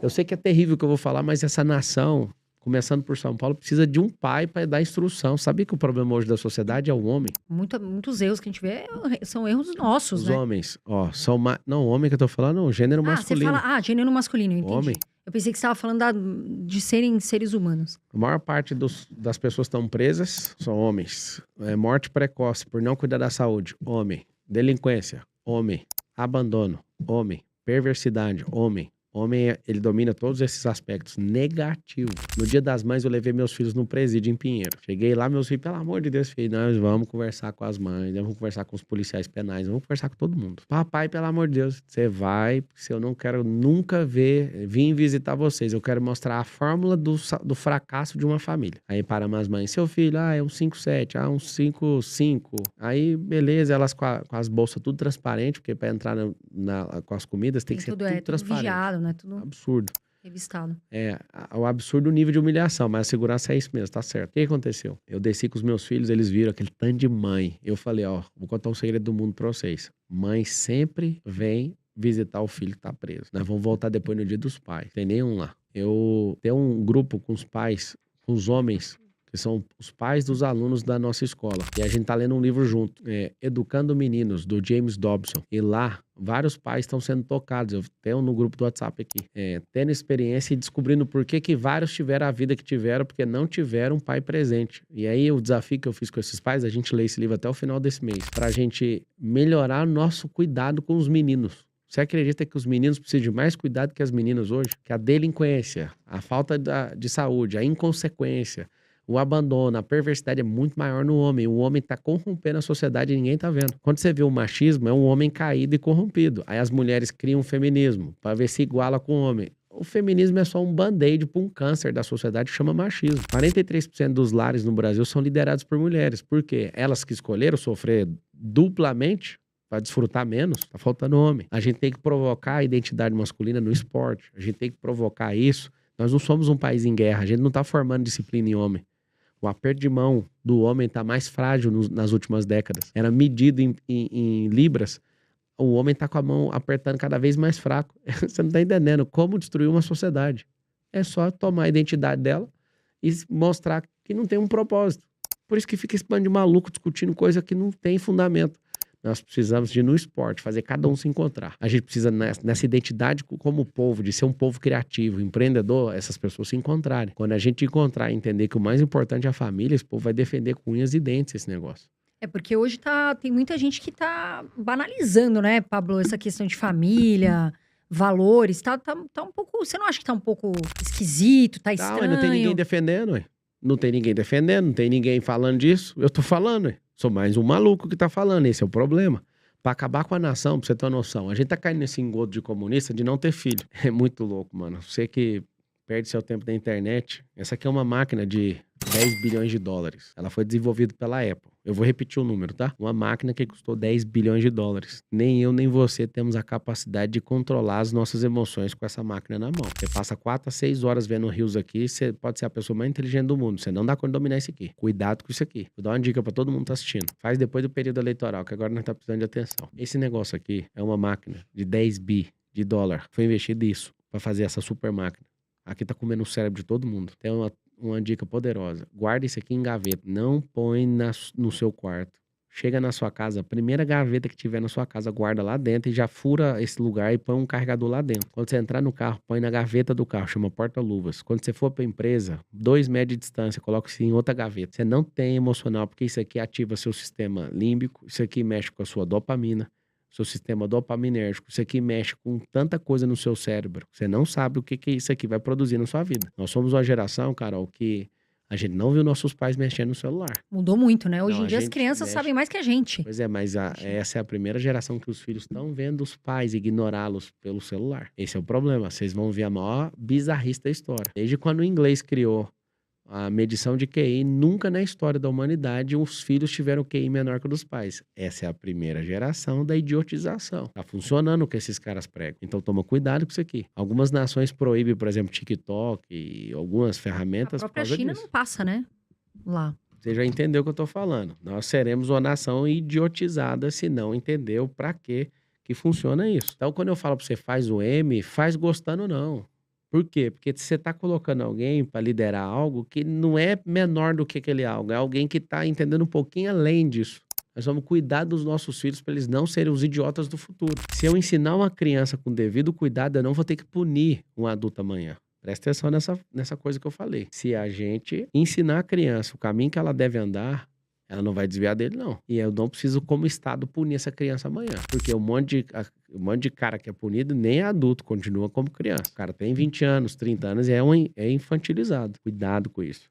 Eu sei que é terrível o que eu vou falar, mas essa nação, começando por São Paulo, precisa de um pai para dar instrução. Sabia que o problema hoje da sociedade é o homem? Muitos erros que a gente vê são erros nossos, Os né? homens, ó, são mais. Não, homem que eu tô falando, o gênero Ah, você masculino. fala, gênero masculino, eu entendi. Homem. Eu pensei que você estava falando de serem seres humanos. A maior parte das pessoas que estão presas são homens. Morte precoce por não cuidar da saúde, homem. Delinquência, homem. Abandono, homem. Perversidade, homem. Homem, ele domina todos esses aspectos. Negativo. No Dia das Mães, eu levei meus filhos num presídio em Pinheiro. Cheguei lá, meus filhos, pelo amor de Deus, filho, nós vamos conversar com as mães, vamos conversar com os policiais penais, vamos conversar com todo mundo. Papai, pelo amor de Deus, você vai, se eu não quero nunca vir visitar vocês, eu quero mostrar a fórmula do fracasso de uma família. Aí para as mães, seu filho, é um 5,7, um 5,5. Aí, beleza, elas com as bolsas tudo transparente, porque para entrar com as comidas tem que ser tudo transparente. Vigiado, né? Tudo Absurdo. revistado. O absurdo nível de humilhação, mas a segurança é isso mesmo, tá certo. O que aconteceu? Eu desci com os meus filhos, eles viram aquele tanto de mãe. Eu falei, vou contar um segredo do mundo pra vocês. Mãe sempre vem visitar o filho que tá preso. Nós vamos voltar depois no Dia dos Pais. Tem nenhum lá. Eu tenho um grupo com os pais, com os homens, que são os pais dos alunos da nossa escola. E a gente tá lendo um livro junto, Educando Meninos, do James Dobson. E lá, vários pais estão sendo tocados. Eu tenho no grupo do WhatsApp aqui. Tendo experiência e descobrindo por que vários tiveram a vida que tiveram, porque não tiveram um pai presente. E aí, o desafio que eu fiz com esses pais, a gente lê esse livro até o final desse mês, pra gente melhorar o nosso cuidado com os meninos. Você acredita que os meninos precisam de mais cuidado que as meninas hoje? Que a delinquência, a falta de saúde, a inconsequência, o abandono, a perversidade é muito maior no homem. O homem tá corrompendo a sociedade e ninguém tá vendo. Quando você vê o machismo, é um homem caído e corrompido. Aí as mulheres criam um feminismo para ver se iguala com o homem. O feminismo é só um band-aid para um câncer da sociedade que chama machismo. 43% dos lares no Brasil são liderados por mulheres. Por quê? Elas que escolheram sofrer duplamente para desfrutar menos, tá faltando homem. A gente tem que provocar a identidade masculina no esporte. A gente tem que provocar isso. Nós não somos um país em guerra. A gente não tá formando disciplina em homem. O aperto de mão do homem está mais frágil nas últimas décadas. Era medido em libras. O homem está com a mão apertando cada vez mais fraco. Você não está entendendo como destruir uma sociedade. É só tomar a identidade dela e mostrar que não tem um propósito. Por isso que fica esse bando de maluco discutindo coisa que não tem fundamento. Nós precisamos de, no esporte, fazer cada um se encontrar. A gente precisa, nessa identidade como povo, de ser um povo criativo, empreendedor, essas pessoas se encontrarem. Quando a gente encontrar e entender que o mais importante é a família, esse povo vai defender com unhas e dentes esse negócio. Porque hoje tem muita gente que tá banalizando, né, Pablo, essa questão de família, valores. Tá um pouco. Você não acha que tá um pouco esquisito, tá estranho? Não, não tem ninguém defendendo, ué. Não tem ninguém defendendo, não tem ninguém falando disso. Eu tô falando, ué. Sou mais um maluco que tá falando, esse é o problema. Pra acabar com a nação, pra você ter uma noção. A gente tá caindo nesse engodo de comunista de não ter filho. É muito louco, mano. Você que perde seu tempo na internet. Essa aqui é uma máquina de 10 bilhões de dólares. Ela foi desenvolvida pela Apple. Eu vou repetir o número, tá? Uma máquina que custou 10 bilhões de dólares. Nem eu, nem você temos a capacidade de controlar as nossas emoções com essa máquina na mão. Você passa 4 a 6 horas vendo rios aqui, você pode ser a pessoa mais inteligente do mundo. Você não dá conta de dominar isso aqui. Cuidado com isso aqui. Vou dar uma dica pra todo mundo que tá assistindo. Faz depois do período eleitoral, que agora nós tá precisando de atenção. Esse negócio aqui é uma máquina de 10 bi de dólar. Foi investido isso pra fazer essa super máquina. Aqui tá comendo o cérebro de todo mundo. Tem uma dica poderosa. Guarda isso aqui em gaveta. Não põe no seu quarto. Chega na sua casa, a primeira gaveta que tiver na sua casa, guarda lá dentro e já fura esse lugar e põe um carregador lá dentro. Quando você entrar no carro, põe na gaveta do carro, chama porta-luvas. Quando você for pra empresa, 2 metros de distância, coloca isso em outra gaveta. Você não tem emocional, porque isso aqui ativa seu sistema límbico, isso aqui mexe com a sua dopamina, seu sistema dopaminérgico. Isso aqui mexe com tanta coisa no seu cérebro. Você não sabe o que isso aqui vai produzir na sua vida. Nós somos uma geração, Carol, que a gente não viu nossos pais mexendo no celular. Mudou muito, né? Hoje Não, em dia as crianças sabem mais que a gente. Pois é, mas essa é a primeira geração que os filhos estão vendo os pais ignorá-los pelo celular. Esse é o problema. Vocês vão ver a maior bizarrice da história. Desde quando o inglês criou a medição de QI, nunca na história da humanidade os filhos tiveram QI menor que o dos pais. Essa é a primeira geração da idiotização. Tá funcionando o que esses caras pregam. Então toma cuidado com isso aqui. Algumas nações proíbem, por exemplo, TikTok e algumas ferramentas. A própria China não passa, né? Lá. Você já entendeu o que eu tô falando. Nós seremos uma nação idiotizada se não entender o pra quê que funciona isso. Então quando eu falo pra você faz o M, faz gostando não. Por quê? Porque você tá colocando alguém para liderar algo que não é menor do que aquele algo, é alguém que tá entendendo um pouquinho além disso. Nós vamos cuidar dos nossos filhos para eles não serem os idiotas do futuro. Se eu ensinar uma criança com devido cuidado, eu não vou ter que punir um adulto amanhã. Presta atenção nessa coisa que eu falei. Se a gente ensinar a criança o caminho que ela deve andar, ela não vai desviar dele, não. E eu não preciso, como Estado, punir essa criança amanhã. Porque um monte de cara que é punido, nem é adulto, continua como criança. O cara tem 20 anos, 30 anos e é infantilizado. Cuidado com isso.